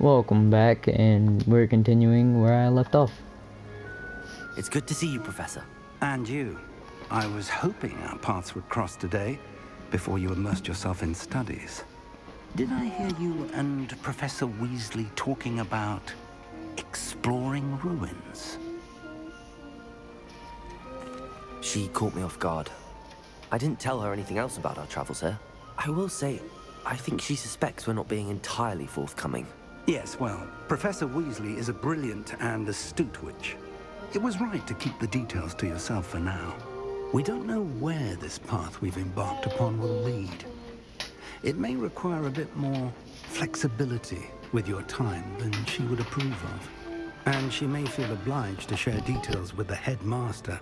Welcome back, and we're continuing where I left off. It's good to see you, Professor. And you. I was hoping our paths would cross today, before you immersed yourself in studies. Did I hear you and Professor Weasley talking about exploring ruins? She caught me off guard. I didn't tell her anything else about our travels here. I will say, I think she suspects we're not being entirely forthcoming. Yes, well, Professor Weasley is a brilliant and astute witch. It was right to keep the details to yourself for now. We don't know where this path we've embarked upon will lead. It may require a bit more flexibility with your time than she would approve of. And she may feel obliged to share details with the headmaster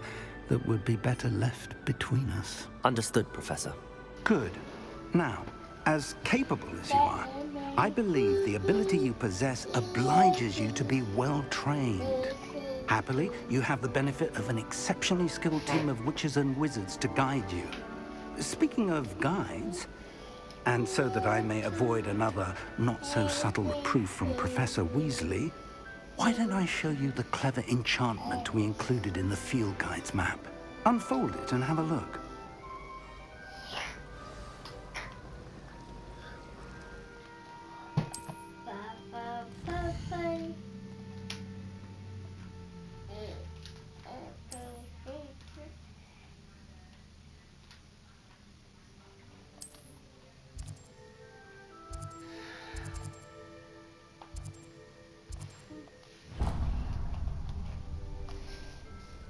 that would be better left between us. Understood, Professor. Good. Now, as capable as you are, I believe the ability you possess obliges you to be well-trained. Happily, you have the benefit of an exceptionally skilled team of witches and wizards to guide you. Speaking of guides, and so that I may avoid another not-so-subtle reproof from Professor Weasley, why don't I show you the clever enchantment we included in the field guide's map? Unfold it and have a look.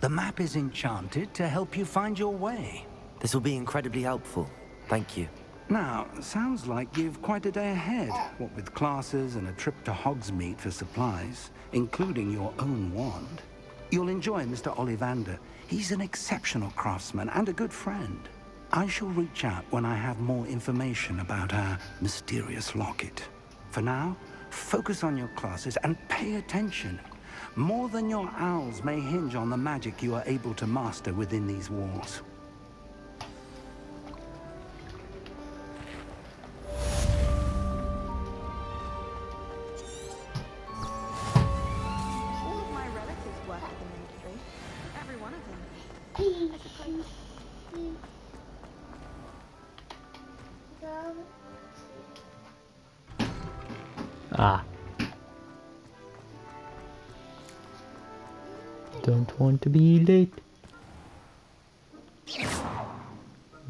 The map is enchanted to help you find your way. This will be incredibly helpful. Thank you. Now, sounds like you've quite a day ahead, what with classes and a trip to Hogsmeade for supplies, including your own wand. You'll enjoy Mr. Ollivander. He's an exceptional craftsman and a good friend. I shall reach out when I have more information about our mysterious locket. For now, focus on your classes and pay attention. More than your owls may hinge on the magic you are able to master within these walls. All of my relatives work at the ministry. Every one of them. I suppose. Ah. Don't want to be late.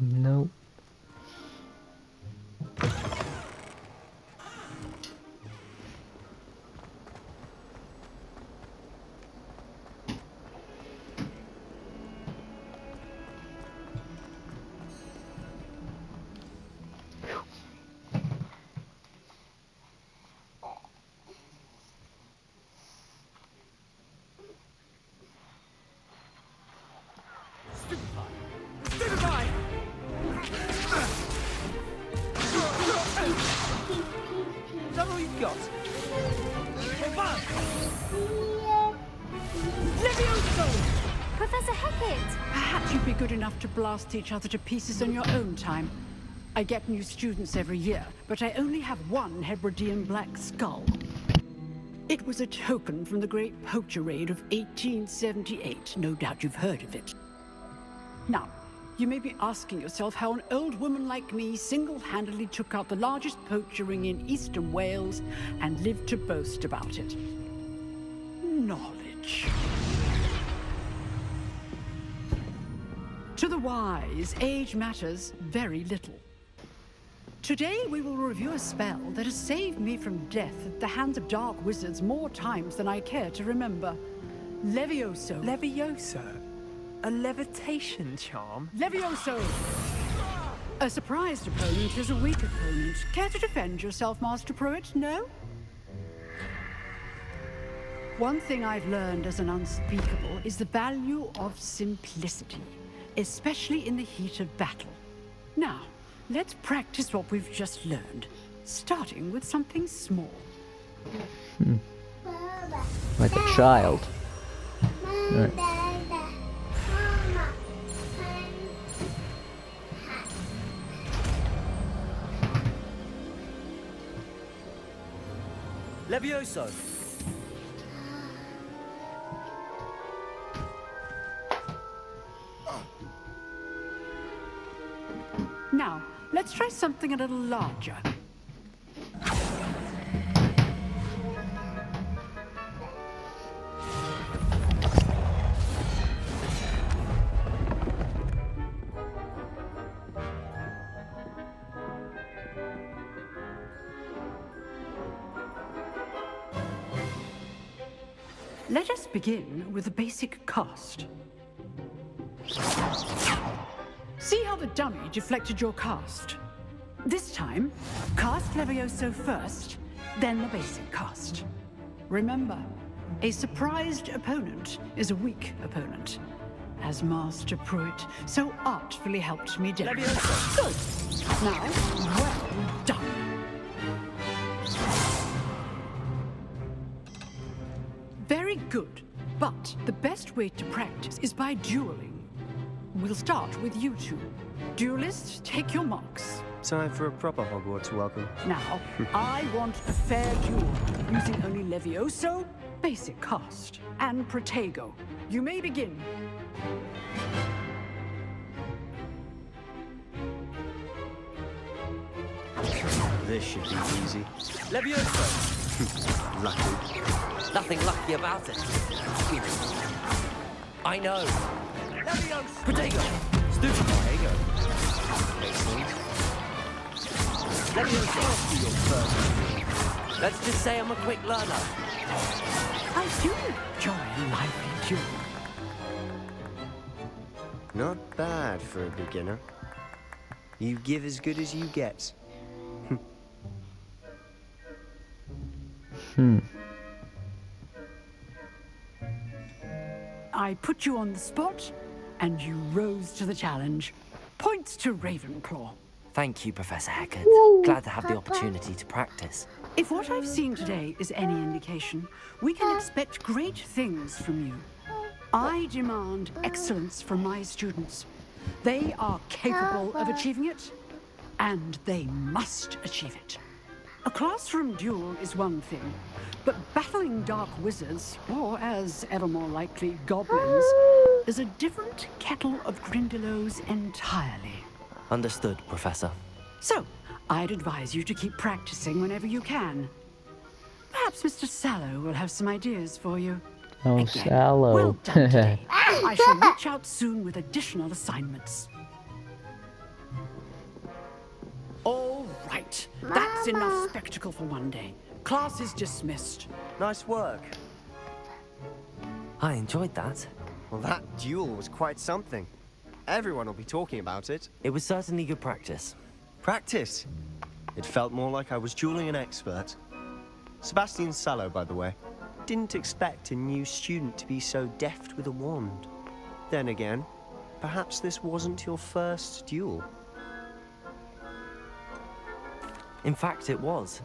No. Is that all you've got? Professor Hecat! Perhaps you'd be good enough to blast each other to pieces on your own time. I get new students every year, but I only have one Hebridean black skull. It was a token from the Great Poacher Raid of 1878. No doubt you've heard of it. Now, you may be asking yourself how an old woman like me single-handedly took out the largest poacher ring in eastern Wales and lived to boast about it. Knowledge. To the wise, age matters very little. Today we will review a spell that has saved me from death at the hands of dark wizards more times than I care to remember. Levioso. Levioso? A levitation charm? Levioso! A surprised opponent is a weak opponent. Care to defend yourself, Master Pruitt? No? One thing I've learned as an unspeakable is the value of simplicity, especially in the heat of battle. Now, let's practice what we've just learned, starting with something small. Like a child. Right. Levioso! Now, let's try something a little larger. Let us begin with the basic cast. See how the dummy deflected your cast? This time, cast Levioso first, then the basic cast. Remember, a surprised opponent is a weak opponent, as Master Pruitt so artfully helped me demonstrate. Good. Now, well done. Very good, but the best way to practice is by dueling. We'll start with you two. Duelists, take your marks. Time for a proper Hogwarts welcome. Now, I want a fair duel, using only Levioso, basic cast, and Protego. You may begin. This should be easy. Levioso! Lucky. Nothing lucky about it. I know. Levioso! Protego! Stupid Protego. Levioso! Your first. Let's just say I'm a quick learner. I do enjoy a lively duel. Not bad for a beginner. You give as good as you get. I put you on the spot, and you rose to the challenge. Points to Ravenclaw. Thank you, Professor Heckard. Glad to have the opportunity to practice. If what I've seen today is any indication, we can expect great things from you. I demand excellence from my students. They are capable of achieving it, and they must achieve it. A classroom duel is one thing, but battling dark wizards, or as ever more likely, goblins, is a different kettle of Grindylows entirely. Understood, Professor. So, I'd advise you to keep practicing whenever you can. Perhaps Mr. Sallow will have some ideas for you. Oh, Again, Sallow. well done today. I shall reach out soon with additional assignments. All right. That's enough spectacle for one day. Class is dismissed. Nice work. I enjoyed that. Well, that duel was quite something. Everyone will be talking about it. It was certainly good practice. Practice. It felt more like I was dueling an expert. Sebastian Sallow, by the way. Didn't expect a new student to be so deft with a wand. Then again, perhaps this wasn't your first duel. In fact, it was.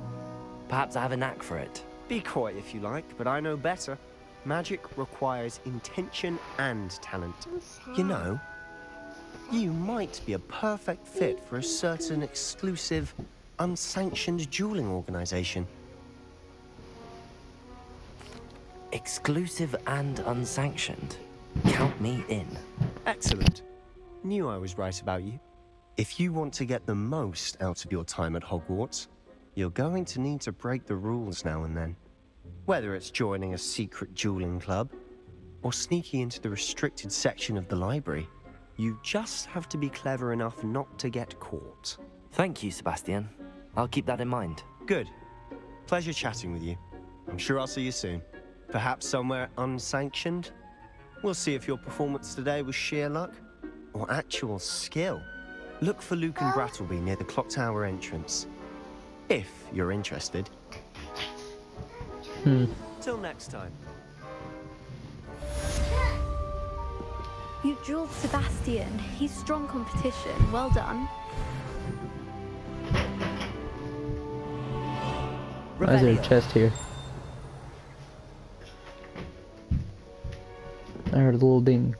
Perhaps I have a knack for it. Be coy if you like, but I know better. Magic requires intention and talent. You know, you might be a perfect fit for a certain exclusive, unsanctioned dueling organization. Exclusive and unsanctioned. Count me in. Excellent. Knew I was right about you. If you want to get the most out of your time at Hogwarts, you're going to need to break the rules now and then. Whether it's joining a secret dueling club, or sneaking into the restricted section of the library, you just have to be clever enough not to get caught. Thank you, Sebastian. I'll keep that in mind. Good. Pleasure chatting with you. I'm sure I'll see you soon. Perhaps somewhere unsanctioned? We'll see if your performance today was sheer luck, or actual skill. Look for Luke and Brattleby near the clock tower entrance. If you're interested. Till next time. You dueled Sebastian. He's strong competition. Well done. Why is there a chest here? I heard a little ding.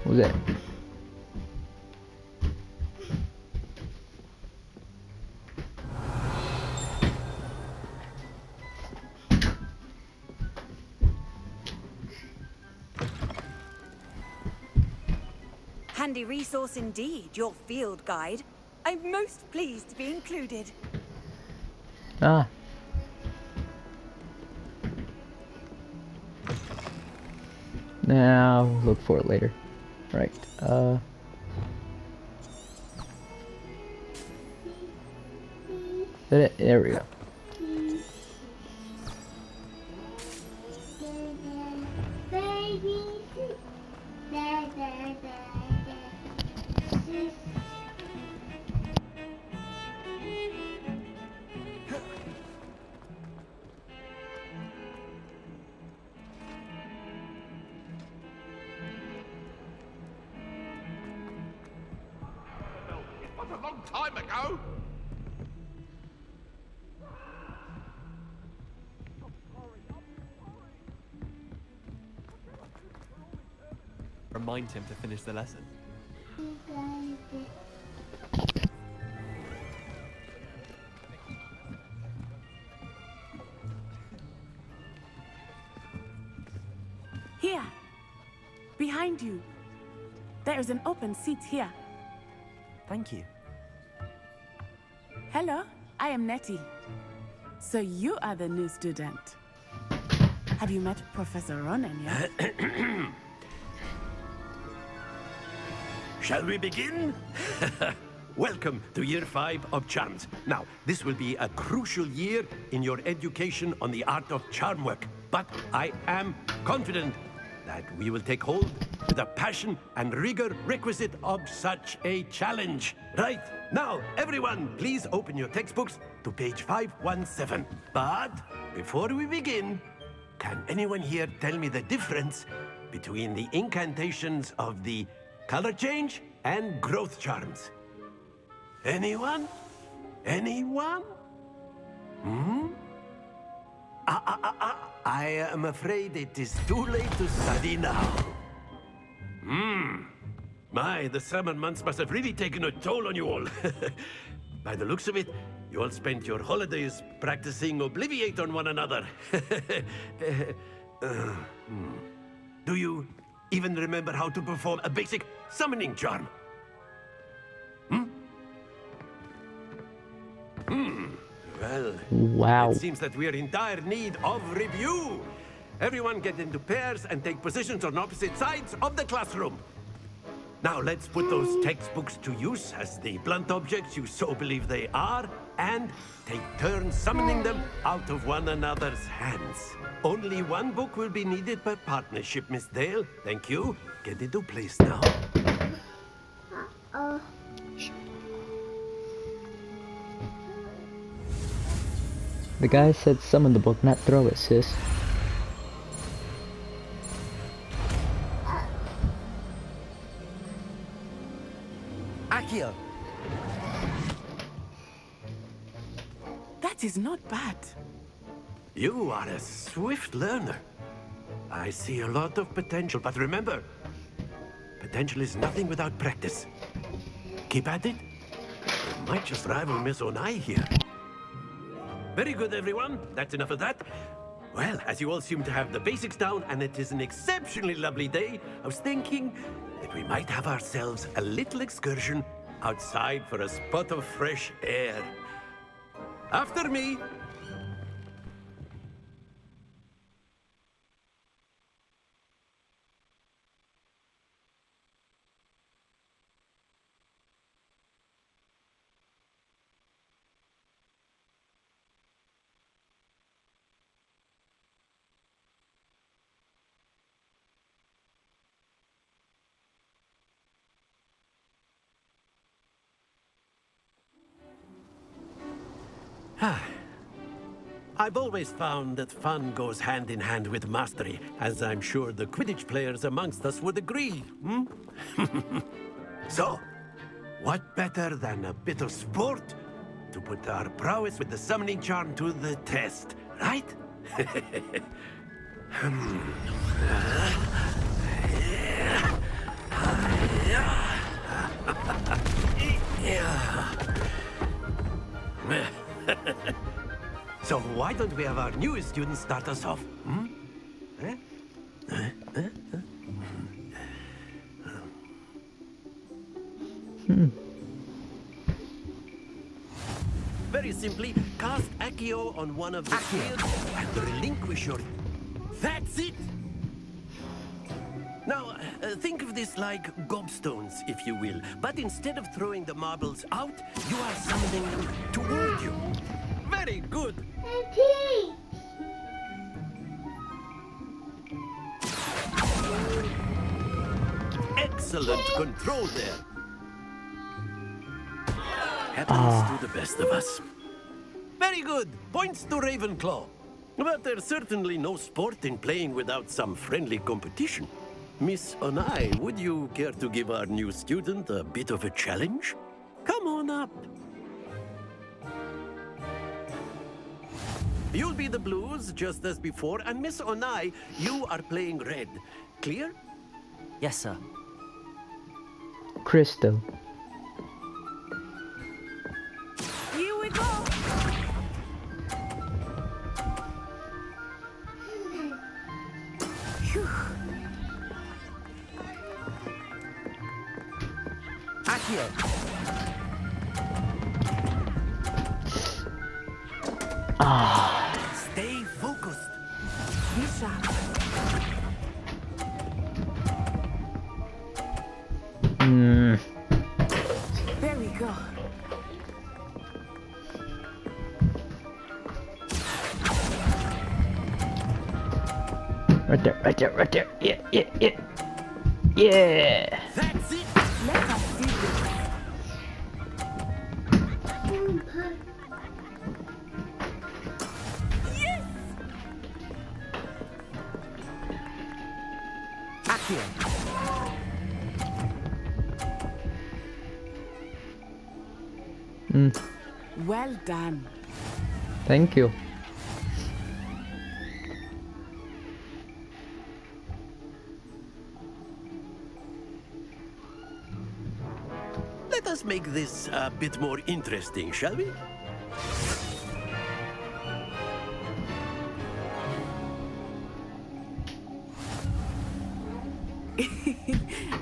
What was that? Handy resource indeed, your field guide. I'm most pleased to be included. Ah. Now, look for it later. Right, there we go. A long time ago. Remind him to finish the lesson. Here, behind you. There is an open seat here. Thank you. Hello, I am Nettie. So you are the new student. Have you met Professor Ronan yet? Shall we begin? Welcome to Year 5 of Charms. Now, this will be a crucial year in your education on the art of charm work. But I am confident that we will take hold with the passion and rigor requisite of such a challenge. Right, now, everyone, please open your textbooks to page 517. But before we begin, can anyone here tell me the difference between the incantations of the color change and growth charms? Anyone? Anyone? I am afraid it is too late to study now. My, the summer months must have really taken a toll on you all. By the looks of it, you all spent your holidays practicing Obliviate on one another. Do you even remember how to perform a basic summoning charm? Well, Wow. it seems that we are in dire need of review. Everyone get into pairs and take positions on opposite sides of the classroom. Now let's put those textbooks to use as the blunt objects you so believe they are, and take turns summoning them out of one another's hands. Only one book will be needed per partnership, Miss Dale. Thank you. Get into place now. The guy said summon the book, not throw it, sis. Accio! That is not bad. You are a swift learner. I see a lot of potential, but remember, potential is nothing without practice. Keep at it. You might just rival Miss Onai here. Very good, everyone. That's enough of that. Well, as you all seem to have the basics down, and it is an exceptionally lovely day, I was thinking that we might have ourselves a little excursion outside for a spot of fresh air. After me. I've always found that fun goes hand in hand with mastery, as I'm sure the Quidditch players amongst us would agree. So, what better than a bit of sport to put our prowess with the summoning charm to the test, right? So why don't we have our newest student start us off? simply cast Accio on one of the shields and relinquish your... That's it! Now, think of this like gobstones, if you will. But instead of throwing the marbles out, you are summoning them toward you. Very good. Excellent control there. Happens to the best of us. Very good. Points to Ravenclaw. But there's certainly no sport in playing without some friendly competition. Miss Onai, would you care to give our new student a bit of a challenge? Come on up. You'll be the blues, just as before, and Miss Onai, you are playing red. Clear? Yes, sir. Crystal. Here we go. Phew. Accio. Stay focused. Be sharp. There we go. Right there, right there, right there. Yeah, yeah, yeah. Yeah. That's it. Let us see this. Yes! Accio. Well done. Thank you. Let us make this a bit more interesting, shall we?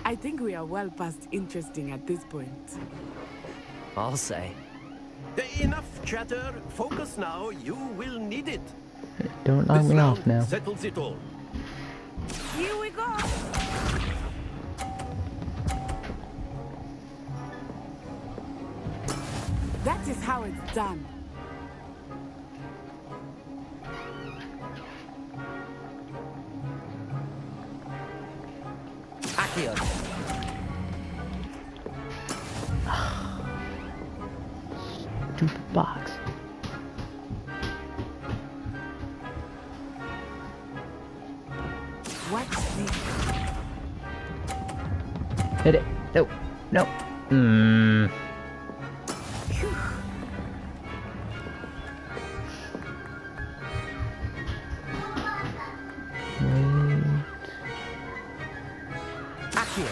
I think we are well past interesting at this point. I'll say. Enough chatter. Focus now. You will need it. Don't knock This me round off now. settles it all. Here we go. That is how it's done. Accio. Stupid box. Watch this. Hit it. No. No. Accio.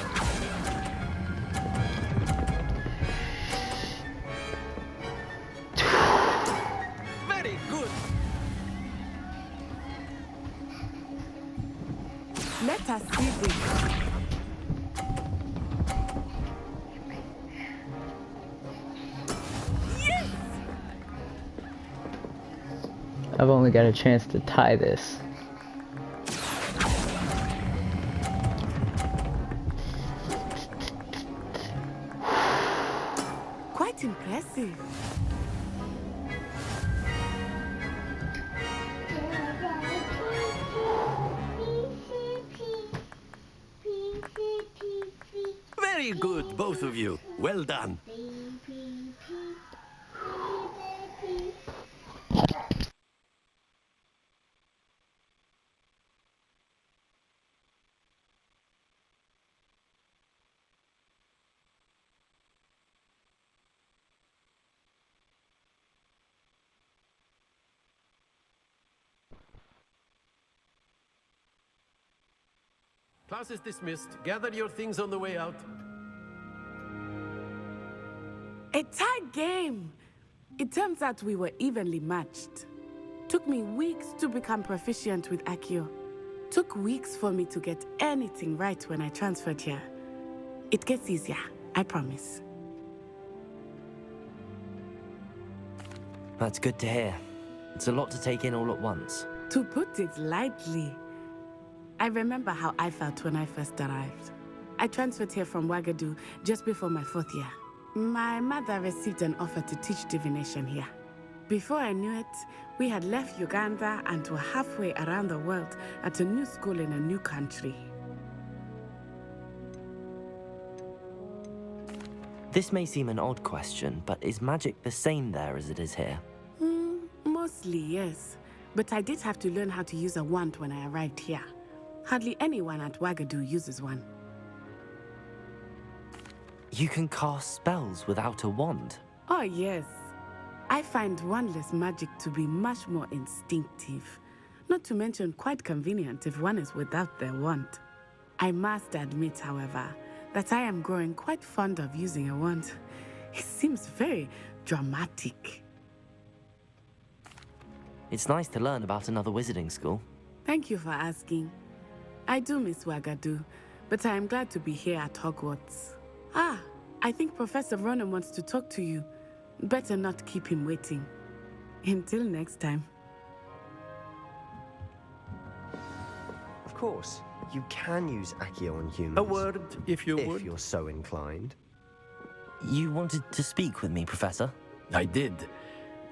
Very good. Let us see this. I've only got a chance to tie this. Quite impressive. Very good, both of you. Well done. Class is dismissed. Gather your things on the way out. A tight game. It turns out we were evenly matched. Took me weeks to become proficient with Accio. Took weeks for me to get anything right when I transferred here. It gets easier, I promise. That's good to hear. It's a lot to take in all at once. To put it lightly, I remember how I felt when I first arrived. I transferred here from Wagadu just before my 4th year. My mother received an offer to teach divination here. Before I knew it, we had left Uganda and were halfway around the world at a new school in a new country. This may seem an odd question, but is magic the same there as it is here? Mostly, yes. But I did have to learn how to use a wand when I arrived here. Hardly anyone at Wagadu uses one. You can cast spells without a wand? Oh, yes. I find wandless magic to be much more instinctive. Not to mention quite convenient if one is without their wand. I must admit, however, that I am growing quite fond of using a wand. It seems very dramatic. It's nice to learn about another wizarding school. Thank you for asking. I do miss Wagadu, but I am glad to be here at Hogwarts. Ah, I think Professor Ronan wants to talk to you. Better not keep him waiting. Until next time. Of course, you can use Accio on humans. A word, if you would. If you're so inclined. You wanted to speak with me, Professor? I did.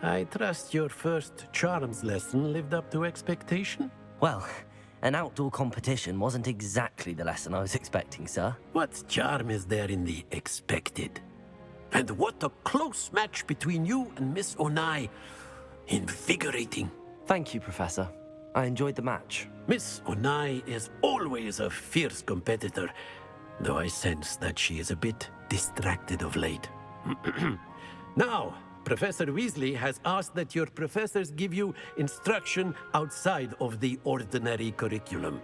I trust your first charms lesson lived up to expectation? Well, an outdoor competition wasn't exactly the lesson I was expecting, sir. What charm is there in the expected? And what a close match between you and Miss Onai. Invigorating. Thank you, Professor. I enjoyed the match. Miss Onai is always a fierce competitor, though I sense that she is a bit distracted of late. Now, Professor Weasley has asked that your professors give you instruction outside of the ordinary curriculum.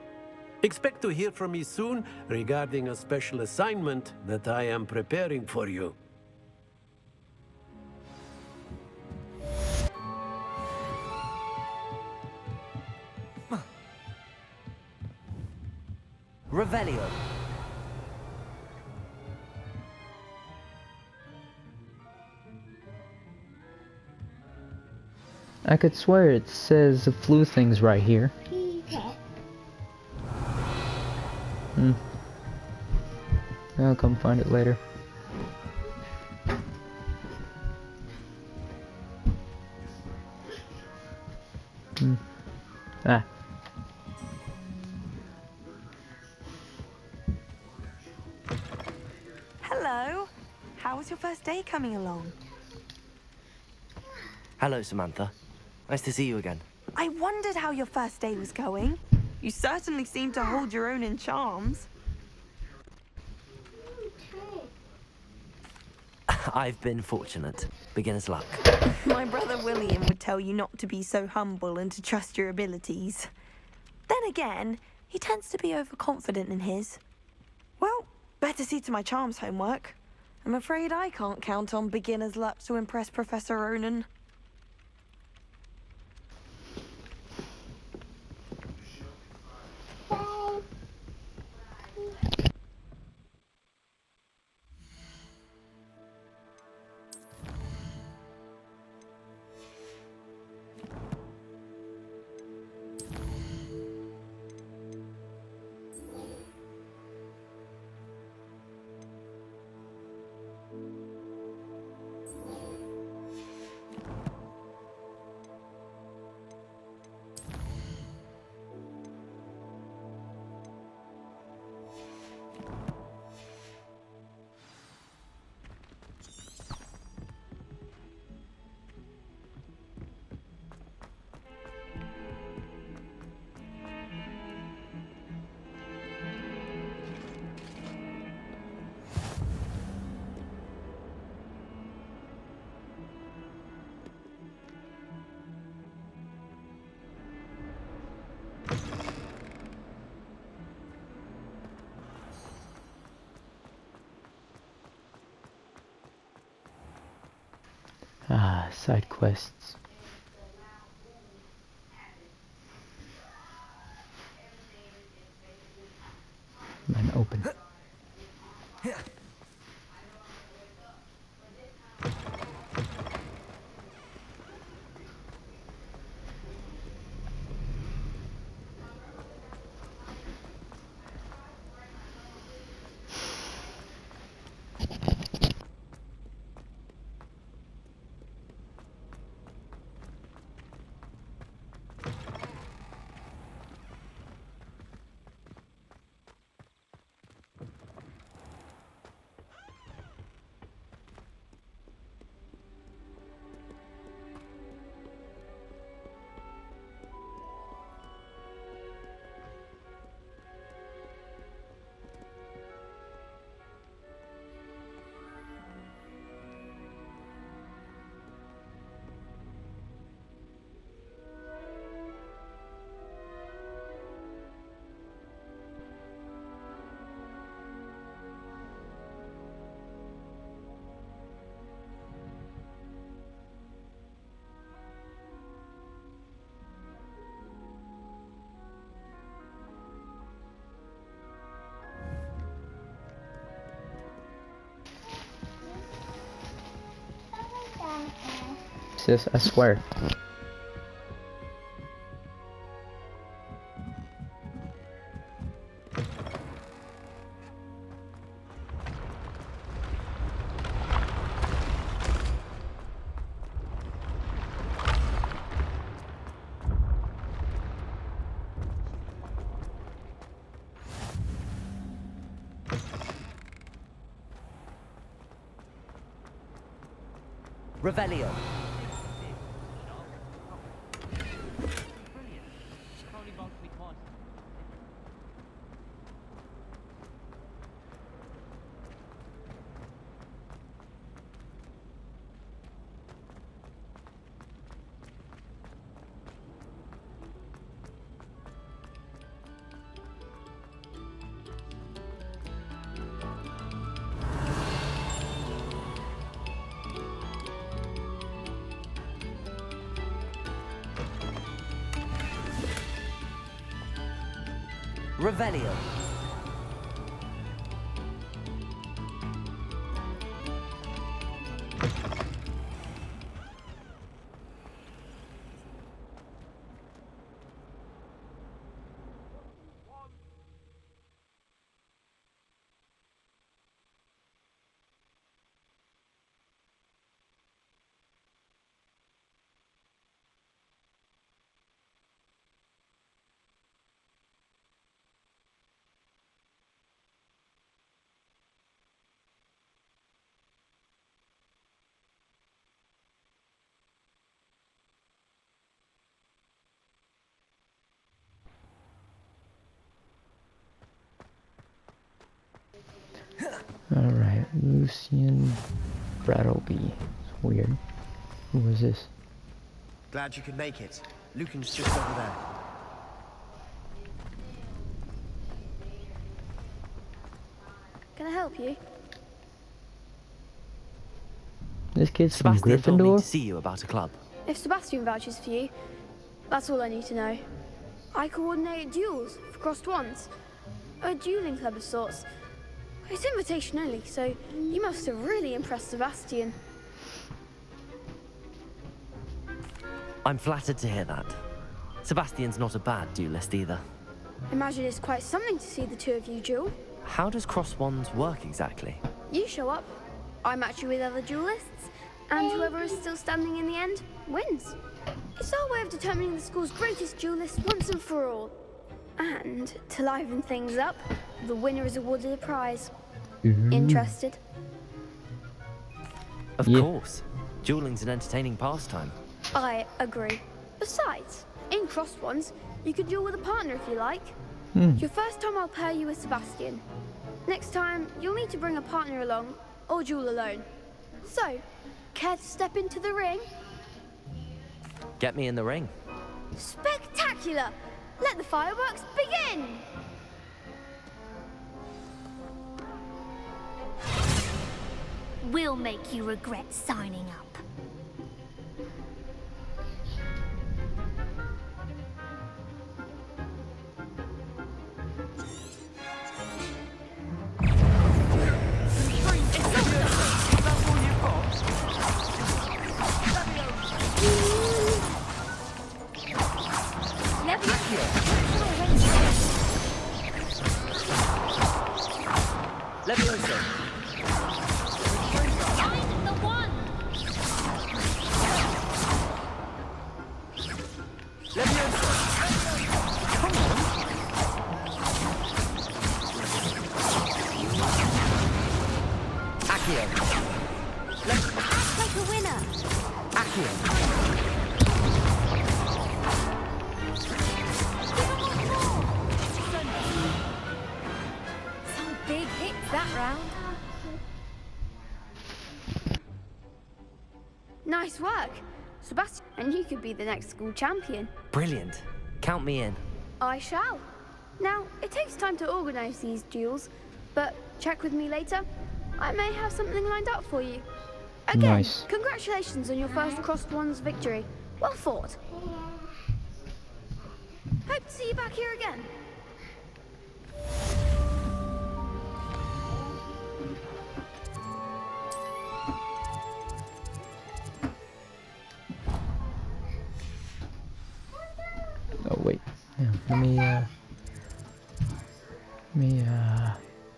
Expect to hear from me soon regarding a special assignment that I am preparing for you. Revelio. I could swear it says a few things right here. I'll come find it later. Ah. Hello. How was your first day coming along? Hello, Samantha. Nice to see you again. I wondered how your first day was going. You certainly seem to hold your own in charms. I've been fortunate. Beginner's luck. My brother William would tell you not to be so humble and to trust your abilities. Then again, he tends to be overconfident in his. Well, better see to my charms homework. I'm afraid I can't count on beginner's luck to impress Professor Ronan. Ah, side quests. Man, open. sis, I swear. Revelio. Revelio. Alright, Lucian Brattleby. Weird. Who was this? Glad you could make it. Lucan's just over there. Can I help you? This kid's from Sebastian told me to Gryffindor? see you about a club. If Sebastian vouches for you, that's all I need to know. I coordinate duels for crossed wands. A dueling club of sorts. It's invitation only, so you must have really impressed Sebastian. I'm flattered to hear that. Sebastian's not a bad duelist either. Imagine it's quite something to see the two of you duel. How does cross wands work exactly? You show up, I match you with other duelists, and whoever is still standing in the end wins. It's our way of determining the school's greatest duelist once and for all. And to liven things up, the winner is awarded a prize. Interested? Of course. Dueling's an entertaining pastime. I agree. Besides, in crossed ones, you could duel with a partner if you like. Your first time I'll pair you with Sebastian. Next time, you'll need to bring a partner along, or duel alone. So, care to step into the ring? Get me in the ring. Spectacular! Let the fireworks begin! We'll make you regret signing up. Levioso. I'm the one! Levioso. Come on. Accio. Act like a winner! Accio. Some big hits that round. Nice work, Sebastian, and you could be the next school champion. Brilliant. Count me in. I shall. Now, it takes time to organize these duels, but check with me later. I may have something lined up for you. Again, Nice. congratulations on your first crossed ones victory. Well fought. Hope to see you back here again.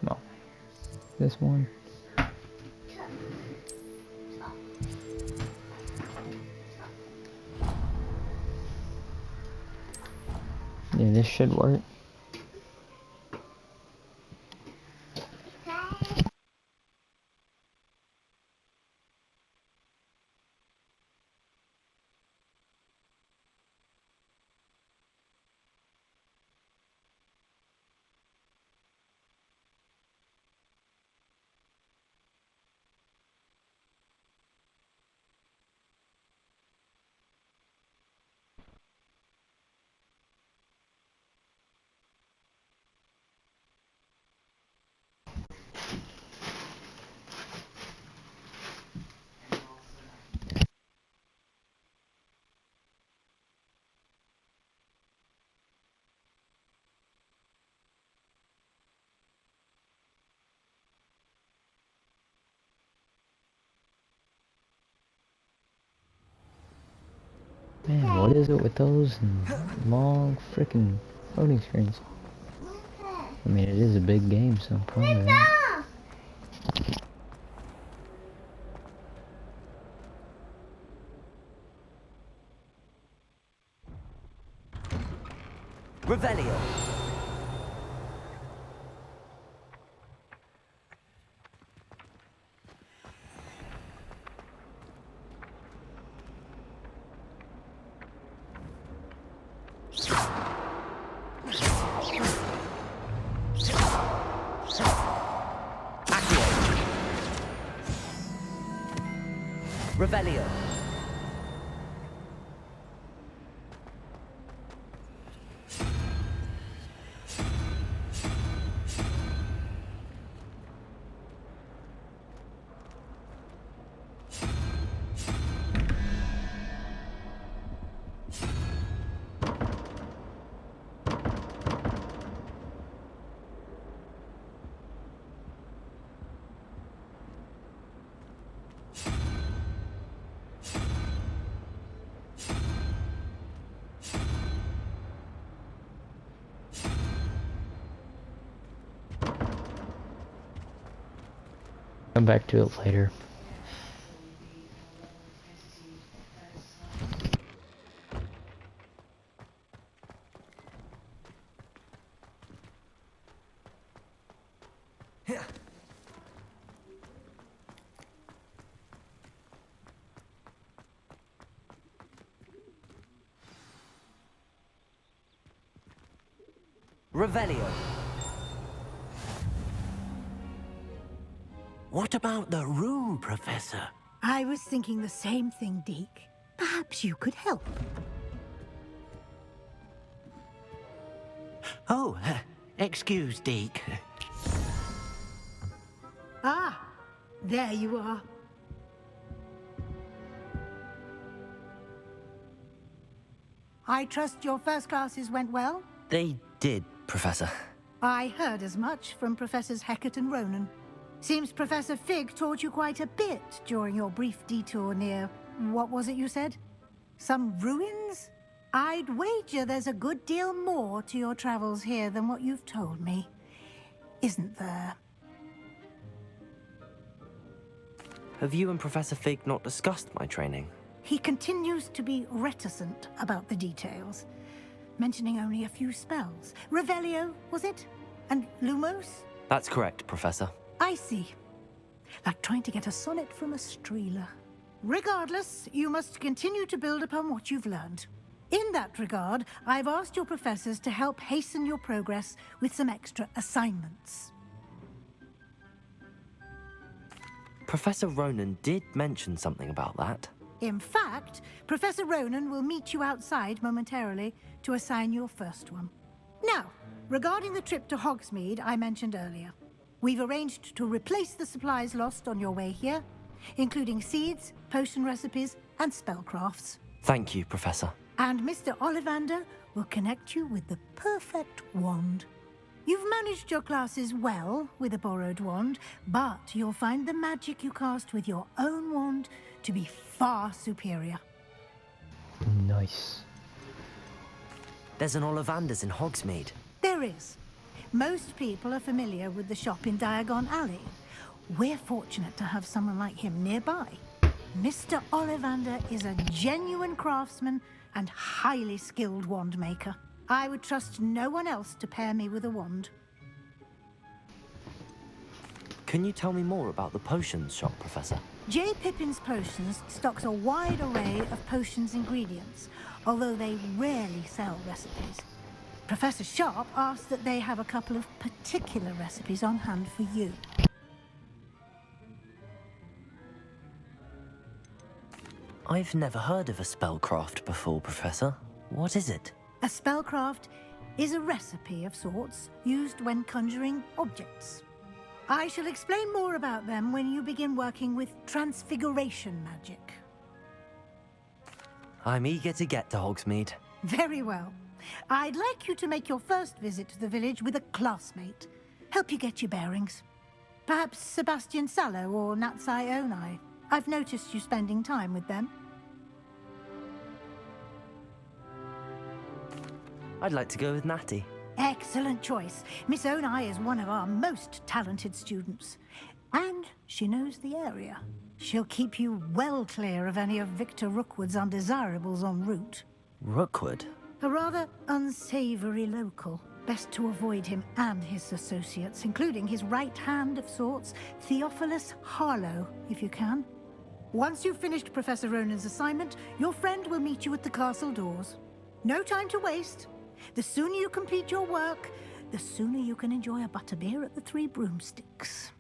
no, this one. Yeah, this should work. Man, what is it with those long freaking loading screens? I mean, it is a big game, so I'm proud of that. Revelio. Revelio. Come back to it later. Revelio. What about the room, Professor? I was thinking the same thing, Deke. Perhaps you could help. Oh, excuse, Deke. Ah, there you are. I trust your first classes went well? They did, Professor. I heard as much from Professors Hecat and Ronan. Seems Professor Fig taught you quite a bit during your brief detour near... what was it you said? Some ruins? I'd wager there's a good deal more to your travels here than what you've told me. Isn't there? Have you and Professor Fig not discussed my training? He continues to be reticent about the details, mentioning only a few spells. Revelio, was it? And Lumos? That's correct, Professor. I see. Like trying to get a sonnet from a streeler. Regardless, you must continue to build upon what you've learned. In that regard, I've asked your professors to help hasten your progress with some extra assignments. Professor Ronan did mention something about that. In fact, Professor Ronan will meet you outside momentarily to assign your first one. Now, regarding the trip to Hogsmeade I mentioned earlier, we've arranged to replace the supplies lost on your way here, including seeds, potion recipes, and spellcrafts. Thank you, Professor. And Mr. Ollivander will connect you with the perfect wand. You've managed your classes well with a borrowed wand, but you'll find the magic you cast with your own wand to be far superior. Nice. There's an Ollivander's in Hogsmeade. There is. Most people are familiar with the shop in Diagon Alley. We're fortunate to have someone like him nearby. Mr. Ollivander is a genuine craftsman and highly skilled wand maker. I would trust no one else to pair me with a wand. Can you tell me more about the potions shop, Professor? J. Pippin's Potions stocks a wide array of potions ingredients, although they rarely sell recipes. Professor Sharp asked that they have a couple of particular recipes on hand for you. I've never heard of a spellcraft before, Professor. What is it? A spellcraft is a recipe of sorts used when conjuring objects. I shall explain more about them when you begin working with transfiguration magic. I'm eager to get to Hogsmeade. Very well. I'd like you to make your first visit to the village with a classmate. Help you get your bearings. Perhaps Sebastian Sallow or Natsai Onai. I've noticed you spending time with them. I'd like to go with Natty. Excellent choice. Miss Onai is one of our most talented students. And she knows the area. She'll keep you well clear of any of Victor Rookwood's undesirables en route. Rookwood? A rather unsavory local. Best to avoid him and his associates, including his right hand of sorts, Theophilus Harlow, if you can. Once you've finished Professor Ronan's assignment, your friend will meet you at the castle doors. No time to waste. The sooner you complete your work, the sooner you can enjoy a butterbeer at the Three Broomsticks.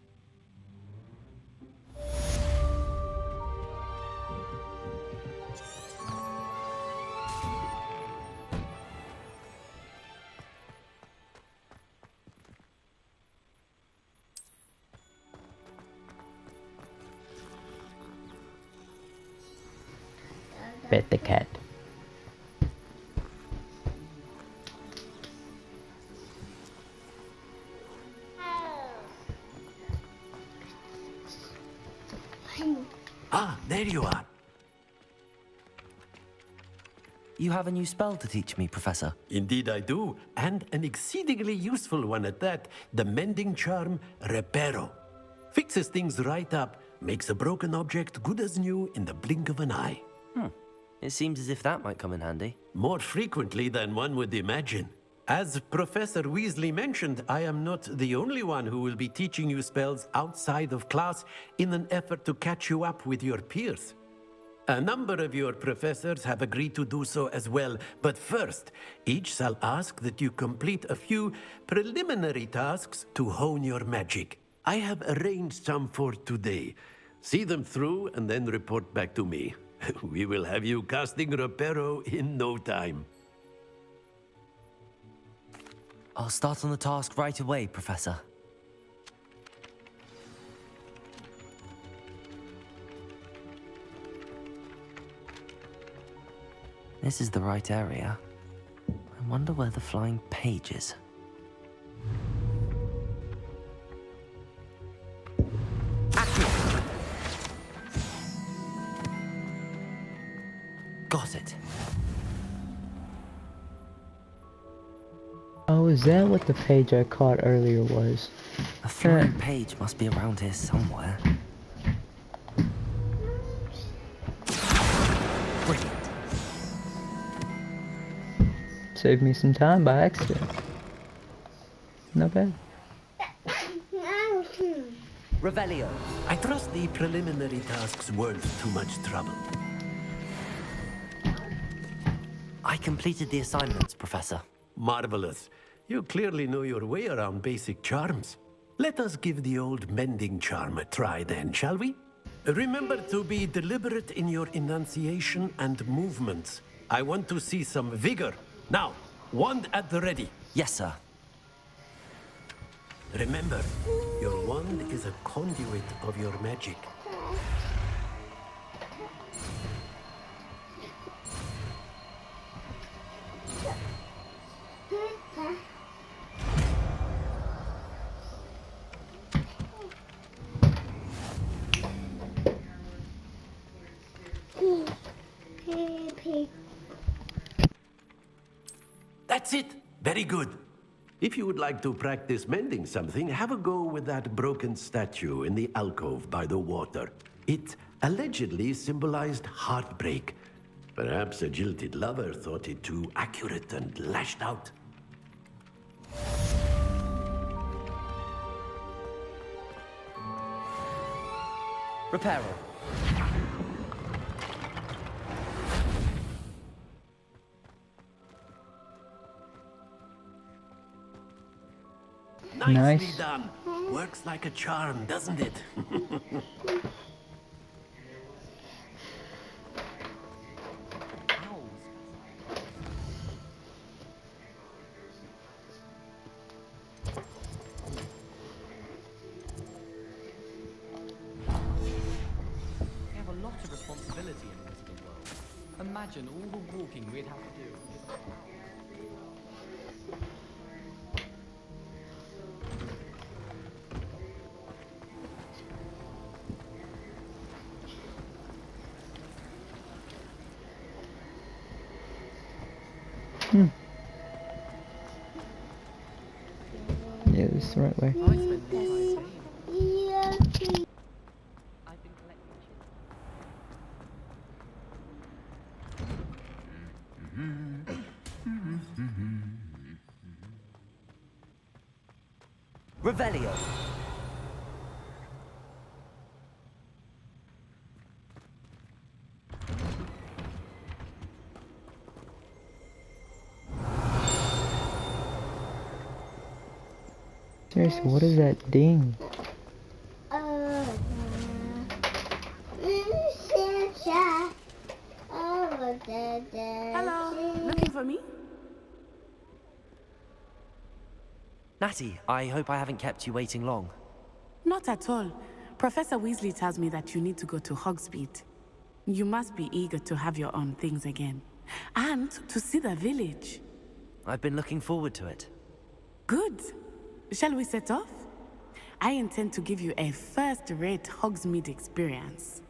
Pet the cat. Ah, there you are. You have a new spell to teach me, Professor. Indeed I do, and an exceedingly useful one at that. The mending charm, Reparo. Fixes things right up, makes a broken object good as new in the blink of an eye. It seems as if that might come in handy. More frequently than one would imagine. As Professor Weasley mentioned, I am not the only one who will be teaching you spells outside of class in an effort to catch you up with your peers. A number of your professors have agreed to do so as well, but first, each shall ask that you complete a few preliminary tasks to hone your magic. I have arranged some for today. See them through and then report back to me. We will have you casting Reparo in no time. I'll start on the task right away, Professor. This is the right area. I wonder where the flying page is. Got it. Oh, is that what the page I caught earlier was? A flying page must be around here somewhere. Brilliant. Saved me some time by accident. Not bad. Revelio. I trust the preliminary tasks weren't too much trouble. I completed the assignments, Professor. Marvelous. You clearly know your way around basic charms. Let us give the old mending charm a try then, shall we? Remember to be deliberate in your enunciation and movements. I want to see some vigor. Now, wand at the ready. Yes, sir. Remember, your wand is a conduit of your magic. That's it. Very good. If you would like to practice mending something, have a go with that broken statue in the alcove by the water. It allegedly symbolized heartbreak. Perhaps a jilted lover thought it too accurate and lashed out. Reparo. Nicely Nice. done. Works like a charm, doesn't it? We have a lot of responsibility in the visible world. Imagine all the walking we'd have to do. Yeah, this is the right way. I spend more time staying. I've been collecting Revelio. Seriously, what is that ding? Hello. Looking for me? Natty, I hope I haven't kept you waiting long. Not at all. Professor Weasley tells me that you need to go to Hogsmeade. You must be eager to have your own things again. And to see the village. I've been looking forward to it. Good. Shall we set off? I intend to give you a first-rate Hogsmeade experience.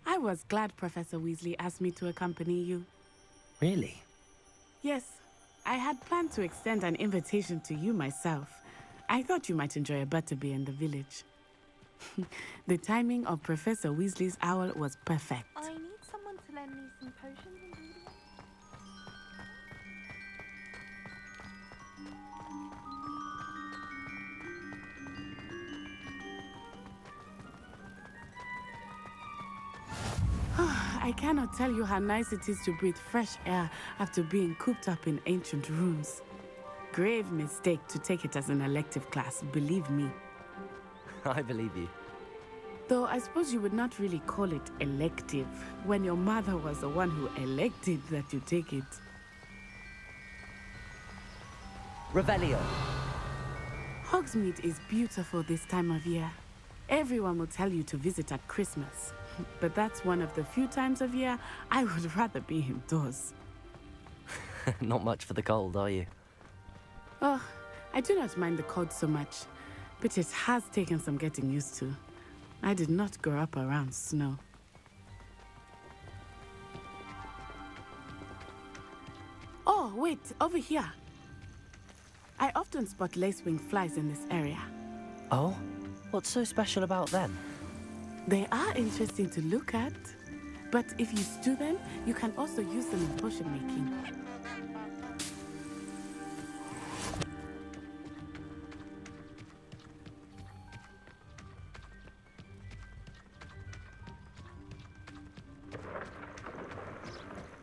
I was glad Professor Weasley asked me to accompany you. Really? Yes, I had planned to extend an invitation to you myself. I thought you might enjoy a butterbeer in the village. The timing of Professor Weasley's owl was perfect. I need someone to lend me some potions and ingredients. I cannot tell you how nice it is to breathe fresh air after being cooped up in ancient rooms. Grave mistake to take it as an elective class, believe me. I believe you. Though I suppose you would not really call it elective when your mother was the one who elected that you take it. Revelio. Hogsmeade is beautiful this time of year. Everyone will tell you to visit at Christmas. But that's one of the few times of year I would rather be indoors. Not much for the cold, are you? Oh, I do not mind the cold so much, but it has taken some getting used to. I did not grow up around snow. Oh, wait, over here. I often spot lacewing flies in this area. Oh? What's so special about them? They are interesting to look at, but if you stew them, you can also use them in potion making.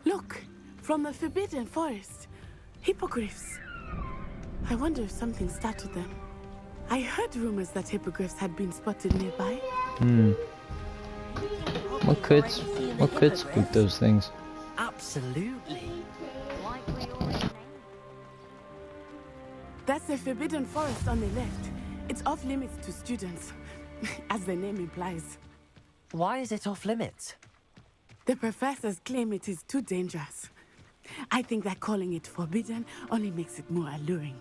Look, from the Forbidden Forest, hippogriffs. I wonder if something startled them. I heard rumors that hippogriffs had been spotted nearby. What could spook those things? Absolutely. That's the Forbidden Forest on the left. It's off limits to students, as the name implies. Why is it off limits? The professors claim it is too dangerous. I think that calling it forbidden only makes it more alluring.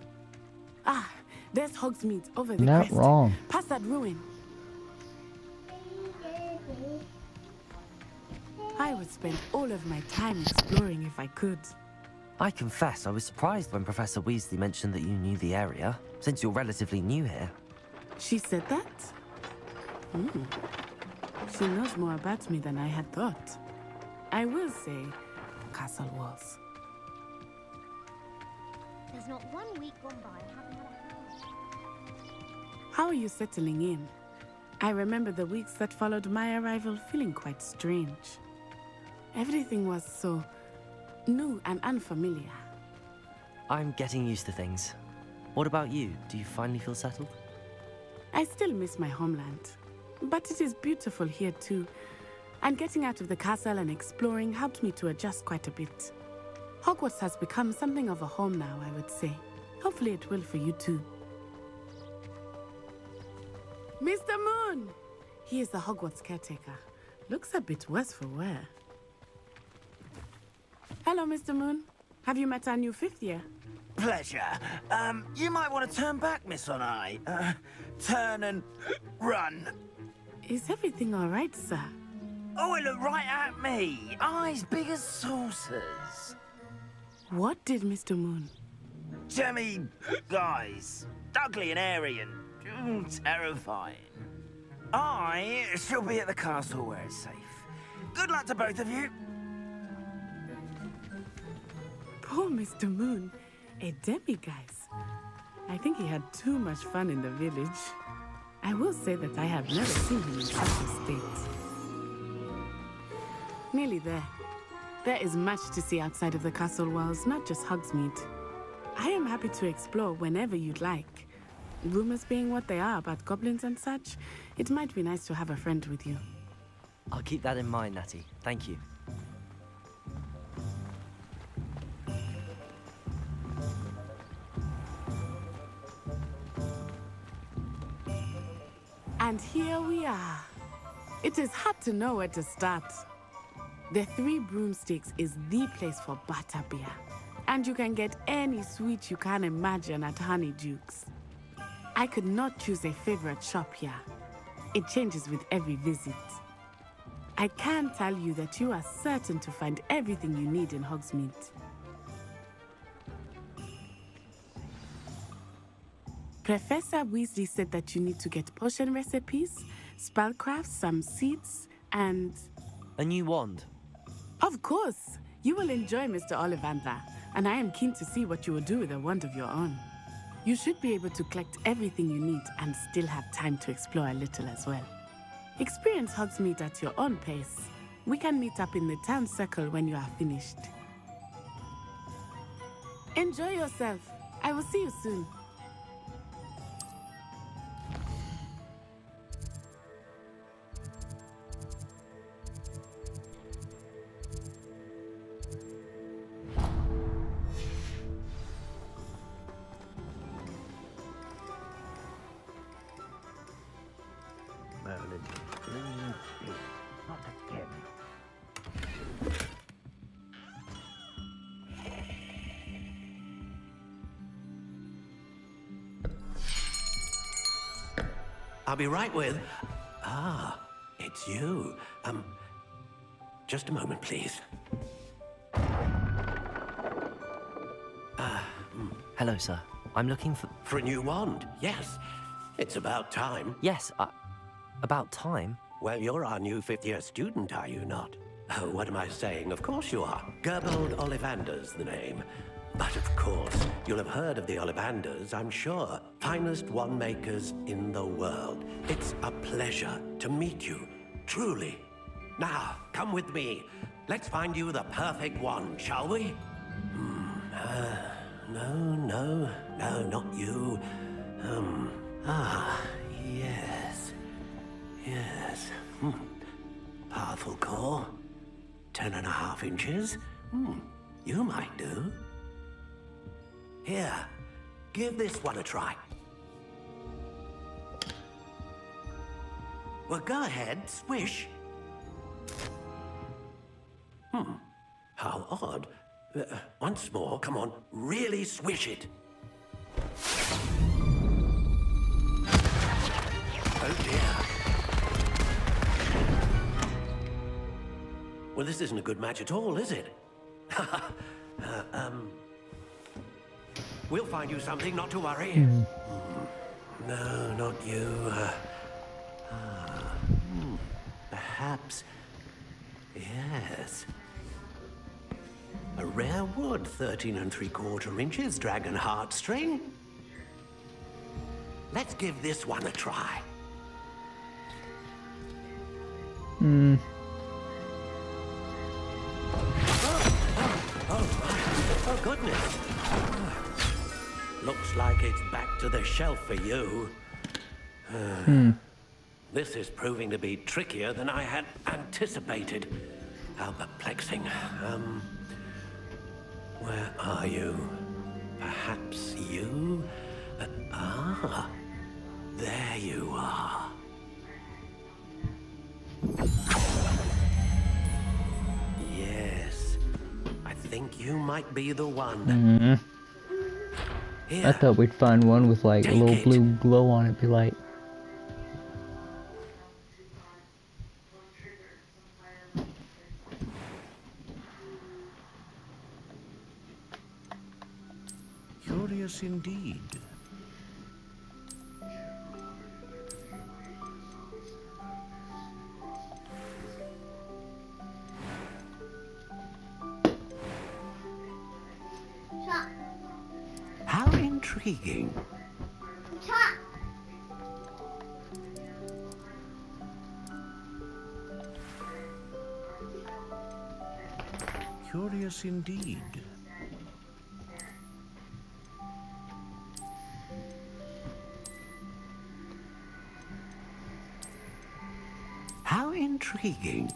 Ah, there's Hogsmeade over the Not crest. wrong. Past that ruin. I would spend all of my time exploring if I could. I confess I was surprised when Professor Weasley mentioned that you knew the area, since you're relatively new here. She said that? She knows more about me than I had thought. I will say, castle walls. There's not 1 week gone by I haven't had a house. How are you settling in? I remember the weeks that followed my arrival feeling quite strange. Everything was so new and unfamiliar. I'm getting used to things. What about you? Do you finally feel settled? I still miss my homeland, but it is beautiful here too. And getting out of the castle and exploring helped me to adjust quite a bit. Hogwarts has become something of a home now, I would say. Hopefully it will for you too. Mr. Moon! He is the Hogwarts caretaker. Looks a bit worse for wear. Hello, Mr. Moon. Have you met our new 5th year? Pleasure. You might want to turn back, Miss Onai. Turn and run. Is everything all right, sir? Oh, it looked right at me. Eyes big as saucers. What did Mr. Moon? Jemmy, guys. Ugly and airy and terrifying. I shall be at the castle where it's safe. Good luck to both of you. Poor Mr. Moon. A demiguise. I think he had too much fun in the village. I will say that I have never seen him in such a state. Nearly there. There is much to see outside of the castle walls, not just Hogsmeade. I am happy to explore whenever you'd like. Rumors being what they are about goblins and such, it might be nice to have a friend with you. I'll keep that in mind, Natty. Thank you. And here we are. It is hard to know where to start. The Three Broomsticks is the place for butterbeer. And you can get any sweet you can imagine at Honeydukes. I could not choose a favorite shop here. It changes with every visit. I can tell you that you are certain to find everything you need in Hogsmeade. Professor Weasley said that you need to get potion recipes, spellcrafts, some seeds, and... A new wand. Of course! You will enjoy Mr. Ollivander, and I am keen to see what you will do with a wand of your own. You should be able to collect everything you need and still have time to explore a little as well. Experience Hogsmeade at your own pace. We can meet up in the town circle when you are finished. Enjoy yourself. I will see you soon. Not again. I'll be right with... Ah, it's you. Just a moment, please. Hello, sir. I'm looking for... For a new wand, yes. It's about time. Yes, about time? Well, you're our new fifth-year student, are you not? Oh, what am I saying? Of course you are. Gerbold Ollivander's the name. But of course, you'll have heard of the Ollivanders, I'm sure. Finest wand makers in the world. It's a pleasure to meet you, truly. Now, come with me. Let's find you the perfect wand, shall we? No, not you. Yes. Powerful core. 10.5 inches. You might do. Here, give this one a try. Well, go ahead, swish. How odd. Once more, come on, really swish it. Oh dear. Well, this isn't a good match at all, is it? We'll find you something, not to worry. No, not you. Perhaps... Yes. A rare wood, 13 3/4 inches, dragon heartstring. Let's give this one a try. Oh, goodness. Looks like it's back to the shelf for you. This is proving to be trickier than I had anticipated. How perplexing. Where are you? Perhaps you? There you are. Yes, I think you might be the one. Here, I thought we'd find one with like a little blue glow on it, be like. Curious indeed. How intriguing. Curious indeed. How intriguing.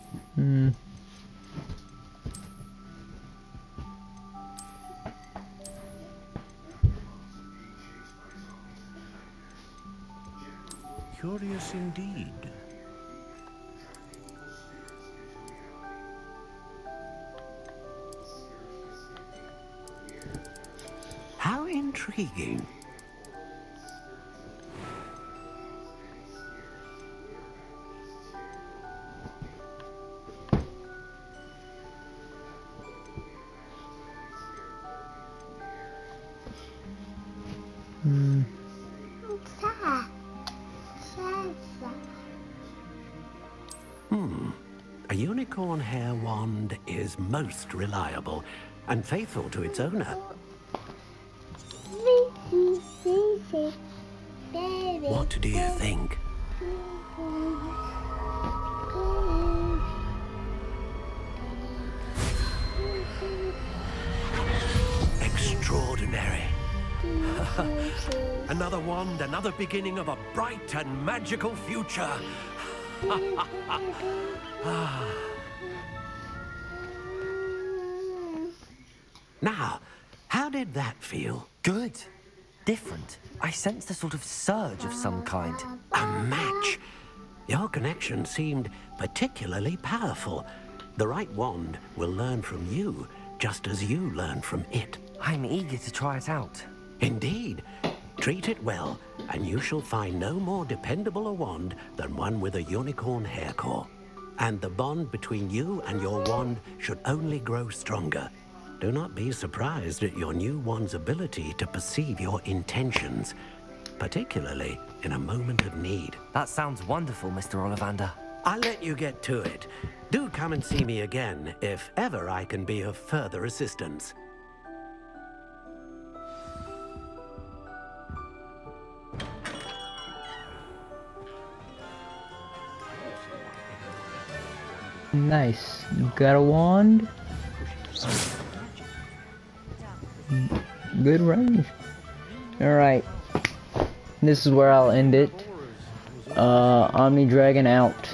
Curious indeed. How intriguing. A unicorn hair wand is most reliable and faithful to its owner. What do you think? Extraordinary. Another wand, another beginning of a bright and magical future. Now, how did that feel? Good. Different. I sensed a sort of surge of some kind. A match. Your connection seemed particularly powerful. The right wand will learn from you, just as you learn from it. I'm eager to try it out. Indeed. Treat it well, and you shall find no more dependable a wand than one with a unicorn hair core. And the bond between you and your wand should only grow stronger. Do not be surprised at your new wand's ability to perceive your intentions, particularly in a moment of need. That sounds wonderful, Mr. Ollivander. I'll let you get to it. Do come and see me again if ever I can be of further assistance. Nice. You got a wand? Good range. Alright. This is where I'll end it. Omni Dragon out.